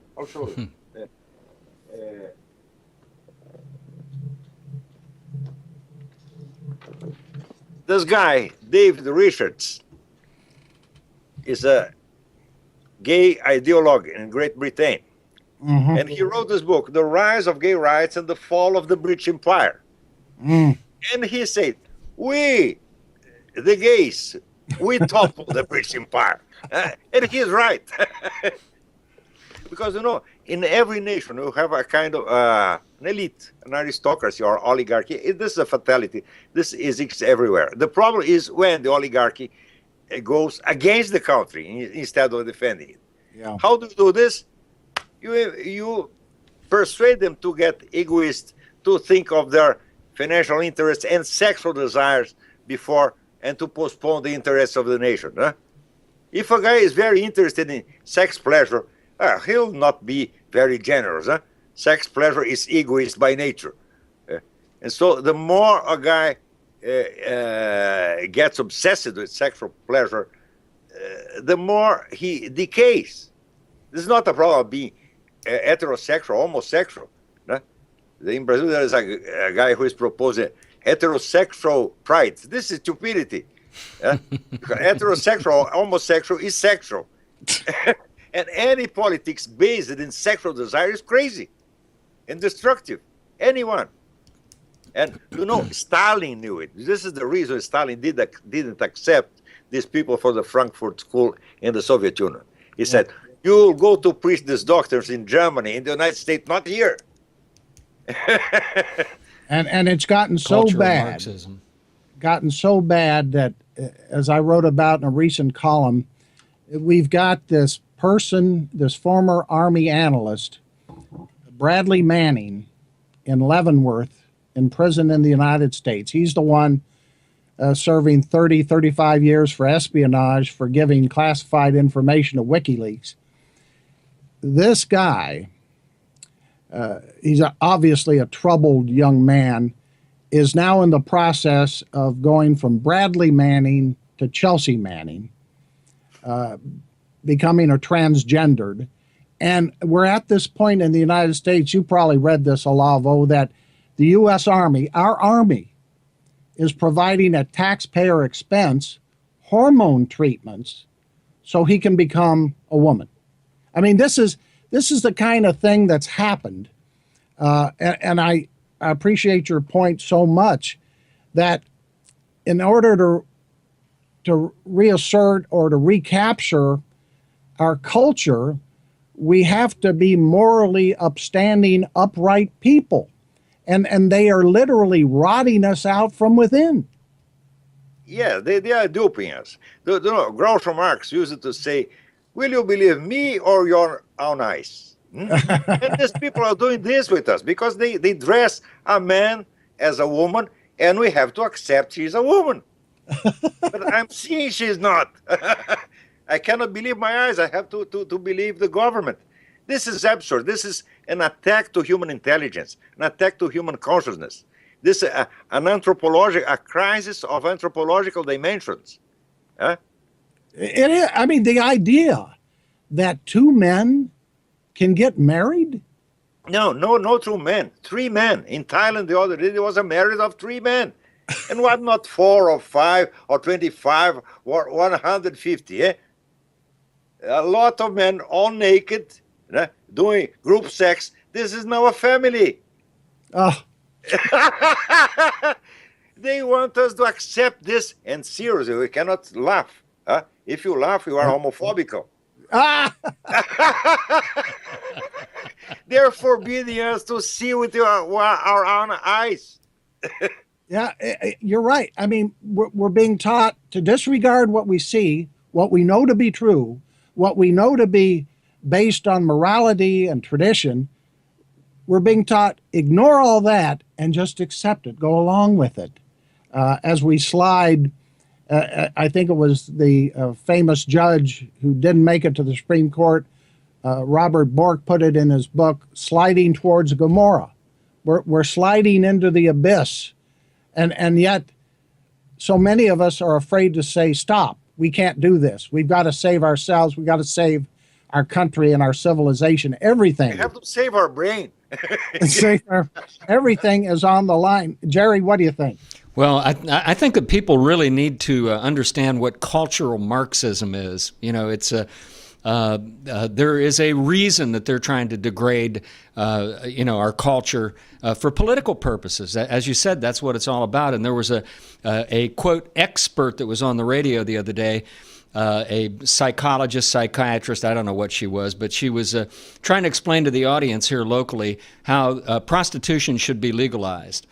This guy, David Richards, is a gay ideologue in Great Britain. Mm-hmm. And he wrote this book, The Rise of Gay Rights and the Fall of the British Empire. Mm. And he said, we, the gays, we toppled the British Empire. And he's right. Because, you know, in every nation, you have a kind of an elite, an aristocracy or oligarchy. This is a fatality. This exists everywhere. The problem is when the oligarchy goes against the country instead of defending it. Yeah. How do you do this? You persuade them to get egoist, to think of their financial interests and sexual desires before, and to postpone the interests of the nation. Huh? If a guy is very interested in sex pleasure, he'll not be very generous. Huh? Sex pleasure is egoist by nature. And so the more a guy gets obsessed with sexual pleasure, the more he decays. This is not a problem of being heterosexual, homosexual. Né? In Brazil, there is a guy who is proposing heterosexual pride. This is stupidity. Heterosexual, homosexual is sexual. And any politics based in sexual desire is crazy and destructive. Anyone. And, you know, Stalin knew it. This is the reason Stalin didn't accept these people for the Frankfurt School in the Soviet Union. He said, you'll go to preach these doctors in Germany, in the United States, not here. And it's gotten so bad, that, as I wrote about in a recent column, we've got this person, this former Army analyst, Bradley Manning, in Leavenworth, in prison in the United States. He's the one serving 35 years for espionage for giving classified information to WikiLeaks. This guy, he's obviously a troubled young man, is now in the process of going from Bradley Manning to Chelsea Manning, becoming a transgendered. And we're at this point in the United States, you probably read this, Olavo, that the U.S. Army, our Army, is providing at taxpayer expense hormone treatments so he can become a woman. I mean, this is the kind of thing that's happened. And I appreciate your point so much that in order to reassert or to recapture our culture, we have to be morally upstanding, upright people. And they are literally rotting us out from within. Yeah, they are duping us. Groucho Marx used to say, will you believe me or your own eyes? And these people are doing this with us because they dress a man as a woman and we have to accept she's a woman. But I'm seeing she's not. I cannot believe my eyes. I have to believe the government. This is absurd. This is an attack to human intelligence, an attack to human consciousness. This a crisis of anthropological dimensions. Huh? It is. I mean, the idea that two men can get married. No, two men. Three men. In Thailand the other day, there was a marriage of three men. And what, not 4 or 5 or 25 or 150, eh? A lot of men, all naked, doing group sex. This is now a family. Oh, They want us to accept this, and seriously, we cannot laugh. Huh? If you laugh, you are homophobic. ah, They're forbidding us to see with our own eyes. yeah, you're right. I mean, we're being taught to disregard what we see, what we know to be true, what we know to be based on morality and tradition. We're being taught ignore all that and just accept it, go along with it. As we slide, I think it was the famous judge who didn't make it to the Supreme Court, Robert Bork, put it in his book, Sliding Towards Gomorrah. We're sliding into the abyss. And yet, so many of us are afraid to say, stop, we can't do this. We've got to save ourselves. We've got to save our country and our civilization, everything. We have to save our brain. Everything is on the line. Jerry, what do you think? Well, I think that people really need to understand what cultural Marxism is. You know, it's there is a reason that they're trying to degrade, our culture for political purposes. As you said, that's what it's all about. And there was a quote expert that was on the radio the other day, a psychologist, psychiatrist, I don't know what she was, but she was trying to explain to the audience here locally how prostitution should be legalized.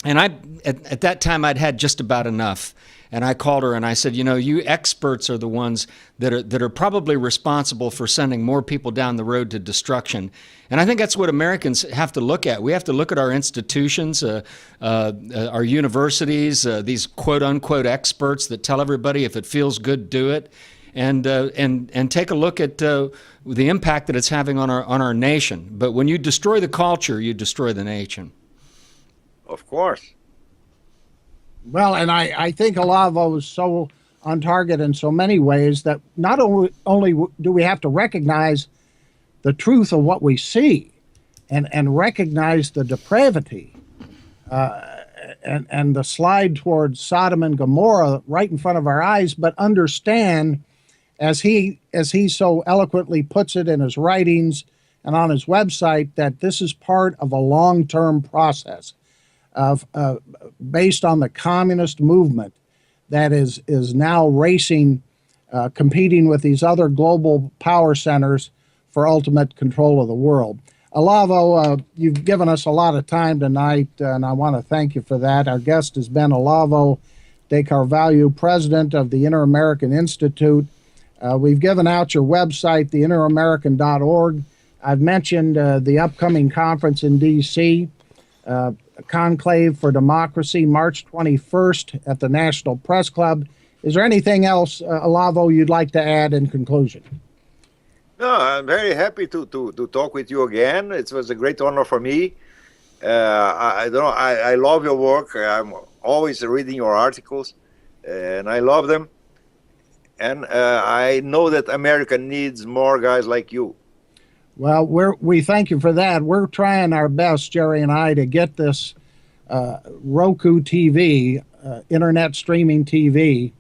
And at that time, I'd had just about enough. And I called her and I said, you experts are the ones that are probably responsible for sending more people down the road to destruction. And I think that's what Americans have to look at. We have to look at our institutions, our universities, these quote unquote experts that tell everybody if it feels good, do it, and take a look at the impact that it's having on our nation. But when you destroy the culture, you destroy the nation. Of course. Well, and I think Olavo is so on target in so many ways that not only do we have to recognize the truth of what we see and recognize the depravity and the slide towards Sodom and Gomorrah right in front of our eyes, but understand, as he so eloquently puts it in his writings and on his website, that this is part of a long-term process of based on the communist movement that is now racing, competing with these other global power centers for ultimate control of the world. Olavo, you've given us a lot of time tonight, and I want to thank you for that. Our guest has been Olavo de Carvalho, president of the Inter-American Institute. We've given out your website, theinteramerican.org. I've mentioned the upcoming conference in D.C., Conclave for Democracy, March 21st at the National Press Club. Is there anything else, Olavo, you'd like to add in conclusion? No, I'm very happy to talk with you again. It was a great honor for me. I love your work. I'm always reading your articles, and I love them. And I know that America needs more guys like you. Well, we thank you for that. We're trying our best, Jerry and I, to get this Roku TV, internet streaming TV,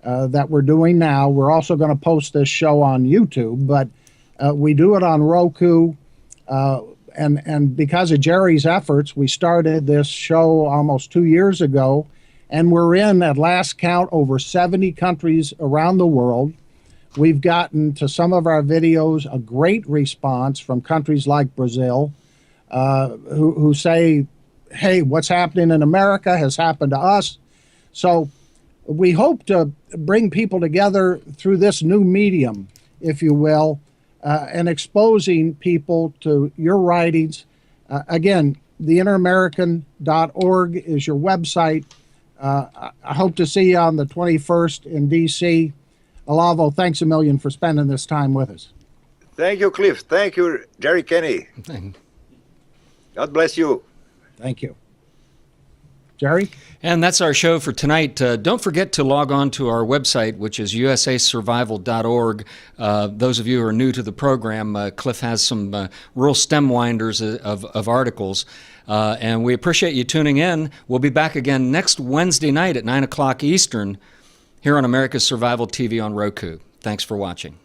that we're doing now. We're also going to post this show on YouTube, but we do it on Roku. And because of Jerry's efforts, we started this show almost 2 years ago, and we're in, at last count, over 70 countries around the world. We've gotten to some of our videos a great response from countries like Brazil, who say, hey, what's happening in America has happened to us. So we hope to bring people together through this new medium, if you will, and exposing people to your writings. Again, theinteramerican.org is your website. I hope to see you on the 21st in D.C. Olavo, thanks a million for spending this time with us. Thank you, Cliff. Thank you, Jerry Kenny. God bless you. Thank you. Jerry? And that's our show for tonight. Don't forget to log on to our website, which is usasurvival.org. Those of you who are new to the program, Cliff has some real stem winders of articles. And we appreciate you tuning in. We'll be back again next Wednesday night at 9 o'clock Eastern here on America's Survival TV on Roku. Thanks for watching.